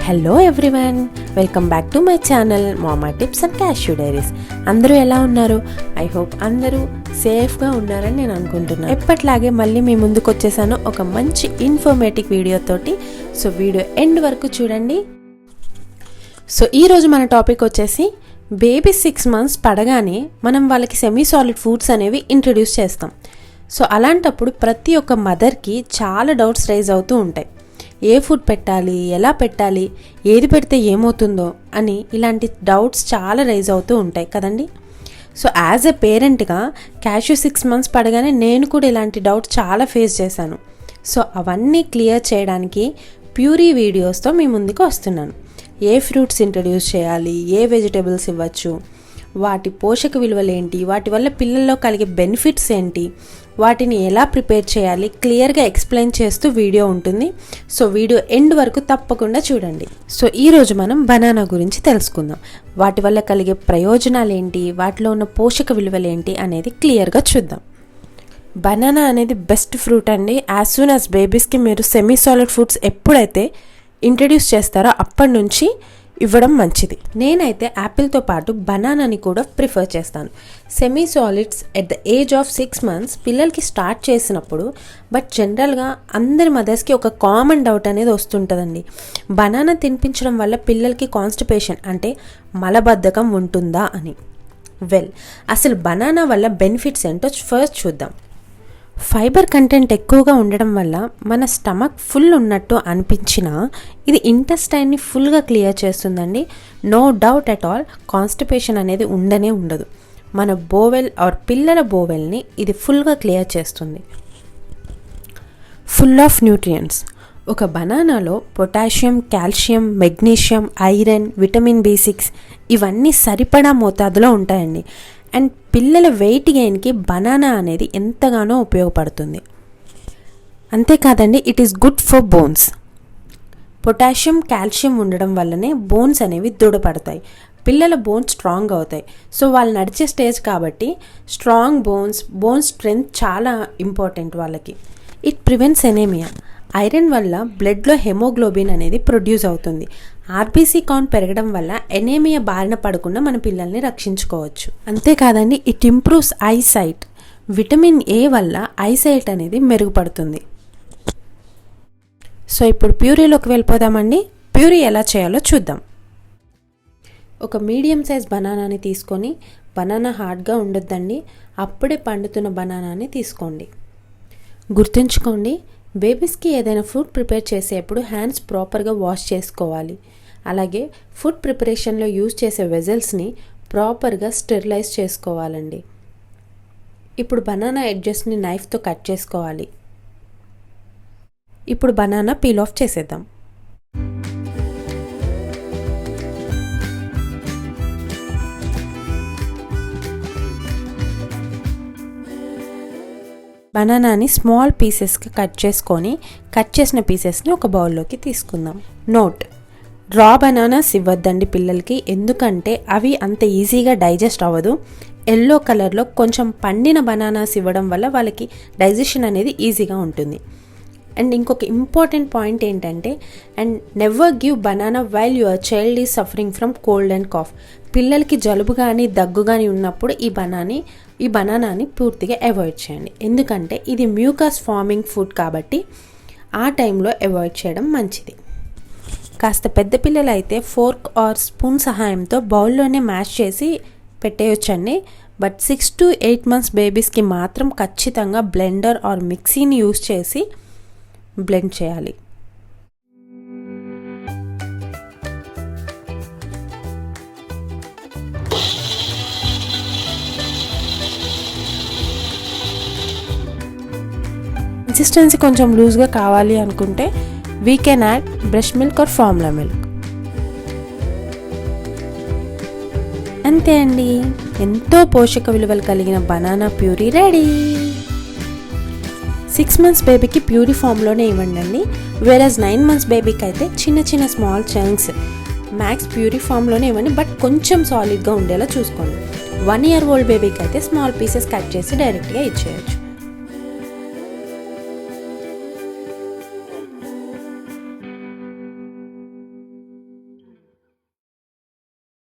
Hello everyone, welcome back to my channel మమ్మా tips and cashew diaries. అందరూ ఎలా ఉన్నారు? ఐ హోప్ అందరూ సేఫ్గా ఉన్నారని నేను అనుకుంటున్నాను. ఎప్పట్లాగే మళ్ళీ మీ ముందుకు వచ్చేసాను ఒక మంచి ఇన్ఫర్మేటివ్ వీడియోతోటి. సో వీడియో ఎండ్ వరకు చూడండి. సో ఈరోజు మన టాపిక్ వచ్చేసి బేబీ 6 months పడగానే మనం వాళ్ళకి సెమీ సాలిడ్ ఫుడ్స్ అనేవి ఇంట్రడ్యూస్ చేస్తాం. సో అలాంటప్పుడు ప్రతి ఒక్క మదర్కి చాలా డౌట్స్ రైజ్ అవుతూ ఉంటాయి. ఏ ఫుడ్ పెట్టాలి, ఎలా పెట్టాలి, ఏది పెడితే ఏమవుతుందో అని ఇలాంటి డౌట్స్ చాలా రైజ్ అవుతూ ఉంటాయి కదండి. సో యాజ్ ఎ పేరెంట్గా క్యాష్యూ 6 months పడగానే నేను కూడా ఇలాంటి డౌట్స్ చాలా ఫేస్ చేశాను. సో అవన్నీ క్లియర్ చేయడానికి ప్యూరీ వీడియోస్తో మీ ముందుకు వస్తున్నాను. ఏ ఫ్రూట్స్ ఇంట్రడ్యూస్ చేయాలి, ఏ వెజిటేబుల్స్ ఇవ్వచ్చు, వాటి పోషక విలువలు ఏంటి, వాటి వల్ల పిల్లల్లో కలిగే బెనిఫిట్స్ ఏంటి, వాటిని ఎలా ప్రిపేర్ చేయాలి క్లియర్గా ఎక్స్ప్లెయిన్ చేస్తూ వీడియో ఉంటుంది. సో వీడియో ఎండ్ వరకు తప్పకుండా చూడండి. సో ఈరోజు మనం బనానా గురించి తెలుసుకుందాం. వాటి వల్ల కలిగే ప్రయోజనాలు ఏంటి, వాటిలో ఉన్న పోషక విలువలు ఏంటి అనేది క్లియర్గా చూద్దాం. బనానా అనేది బెస్ట్ ఫ్రూట్ అండి. యాజ్ సూన్ యాజ్ బేబీస్కి మీరు సెమీ సాలిడ్ ఫుడ్స్ ఎప్పుడైతే ఇంట్రడ్యూస్ చేస్తారో అప్పటి నుంచి ఇవ్వడం మంచిది. నేనైతే యాపిల్తో పాటు బనానాని కూడా ప్రిఫర్ చేస్తాను. Semi solids at the age of 6 months పిల్లలకి స్టార్ట్ చేసినప్పుడు, బట్ జనరల్గా అందరి మదర్స్కి ఒక కామన్ డౌట్ అనేది వస్తుంటుందండి. బనానా తినిపించడం వల్ల పిల్లలకి కాన్స్టిపేషన్ అంటే మలబద్ధకం ఉంటుందా అని. అసలు బనానా వల్ల బెనిఫిట్స్ ఏంటో ఫస్ట్ చూద్దాం. ఫైబర్ కంటెంట్ ఎక్కువగా ఉండడం వల్ల మన స్టమక్ ఫుల్ ఉన్నట్టు అనిపించినా ఇది ఇంటెస్టైన్ని ఫుల్గా క్లియర్ చేస్తుందండి. No doubt at all constipation అనేది ఉండనే ఉండదు. మన బోవెల్ ఆర్ పిల్లల బోవెల్ని ఇది ఫుల్గా క్లియర్ చేస్తుంది. Full of nutrients. ఒక బనానాలో potassium, calcium, magnesium, iron, vitamin B6 ఇవన్నీ సరిపడా మోతాదులో ఉంటాయండి. అండ్ పిల్లల వెయిట్ గెయిన్కి బనానా అనేది ఎంతగానో ఉపయోగపడుతుంది. అంతేకాదండి, it is good for bones. Potassium, calcium ఉండడం వల్లనే బోన్స్ అనేవి దృఢపడతాయి, పిల్లల బోన్స్ స్ట్రాంగ్ అవుతాయి. సో వాళ్ళు నడిచే స్టేజ్ కాబట్టి స్ట్రాంగ్ బోన్ స్ట్రెంగ్త్ చాలా ఇంపార్టెంట్ వాళ్ళకి. It prevents anaemia. ఐరన్ వల్ల బ్లడ్లో హెమోగ్లోబిన్ అనేది ప్రొడ్యూస్ అవుతుంది. RBC కౌంట్ పెరగడం వల్ల ఎనీమియా బారిన పడకుండా మన పిల్లల్ని రక్షించుకోవచ్చు. అంతేకాదండి, it improves eyesight. Vitamin A వల్ల ఐసైట్ అనేది మెరుగుపడుతుంది. సో ఇప్పుడు ప్యూరీలోకి వెళ్ళిపోదామండి. ప్యూరీ ఎలా చేయాలో చూద్దాం. ఒక మీడియం సైజ్ బనానాని తీసుకొని, బనానా హార్డ్గా ఉండొద్దండి, అప్పుడే పండుతున్న బనానాని తీసుకోండి. గుర్తుంచుకోండి, బేబీస్కి ఏదైనా ఫుడ్ ప్రిపేర్ చేసేటప్పుడు హ్యాండ్స్ ప్రాపర్గా వాష్ చేసుకోవాలి. అలాగే ఫుడ్ ప్రిపరేషన్లో యూజ్ చేసే వెజల్స్ని ప్రాపర్గా స్టెరిలైజ్ చేసుకోవాలండి. ఇప్పుడు బనానా ఎడ్జెస్ని నైఫ్తో కట్ చేసుకోవాలి. ఇప్పుడు బనానా పీల్ ఆఫ్ చేసేద్దాం. బనానాని స్మాల్ పీసెస్గా కట్ చేసుకొని, కట్ చేసిన పీసెస్ని ఒక బౌల్లోకి తీసుకుందాం. నోట్: రా బనానాస్ ఇవ్వద్దండి పిల్లలకి, ఎందుకంటే అవి అంత ఈజీగా డైజెస్ట్ అవ్వదు. ఎల్లో కలర్లో కొంచెం పండిన బనానాస్ ఇవ్వడం వల్ల వాళ్ళకి డైజెషన్ అనేది ఈజీగా ఉంటుంది. అండ్ ఇంకొక ఇంపార్టెంట్ పాయింట్ ఏంటంటే, and never give banana while your child is suffering from cold and cough. పిల్లలకి జలుబు కానీ దగ్గు కానీ ఉన్నప్పుడు ఈ బనానాని పూర్తిగా అవాయిడ్ చేయండి. ఎందుకంటే ఇది మ్యూకస్ ఫార్మింగ్ ఫుడ్ కాబట్టి ఆ టైంలో అవాయిడ్ చేయడం మంచిది. కాస్త పెద్ద పిల్లలు అయితే ఫోర్క్ ఆర్ స్పూన్ సహాయంతో బౌల్లోనే మ్యాష్ చేసి పెట్టేయొచ్చండి. బట్ 6 to 8 months బేబీస్కి మాత్రం ఖచ్చితంగా బ్లెండర్ ఆర్ మిక్సీని యూస్ చేసి బ్లెండ్ చేయాలి. కన్సిస్టెన్సీ కొంచెం లూజ్గా కావాలి అనుకుంటే we can add brush milk are formula milk. అంతే అండి, ఎంతో పోషక విలువలు కలిగిన బనానా ప్యూరీ రెడీ. 6 months బేబీకి ప్యూరీ ఫామ్లోనే ఇవ్వండి. వేరస్ 9 months బేబీకి అయితే చిన్న చిన్న స్మాల్ చంక్స్ మ్యాక్స్ ప్యూరీ ఫామ్లోనే ఇవ్వండి, బట్ కొంచెం సాలిడ్గా ఉండేలా చూసుకోండి. 1 year old బేబీకి అయితే స్మాల్ పీసెస్ కట్ చేసి డైరెక్ట్గా ఇచ్చేయచ్చు.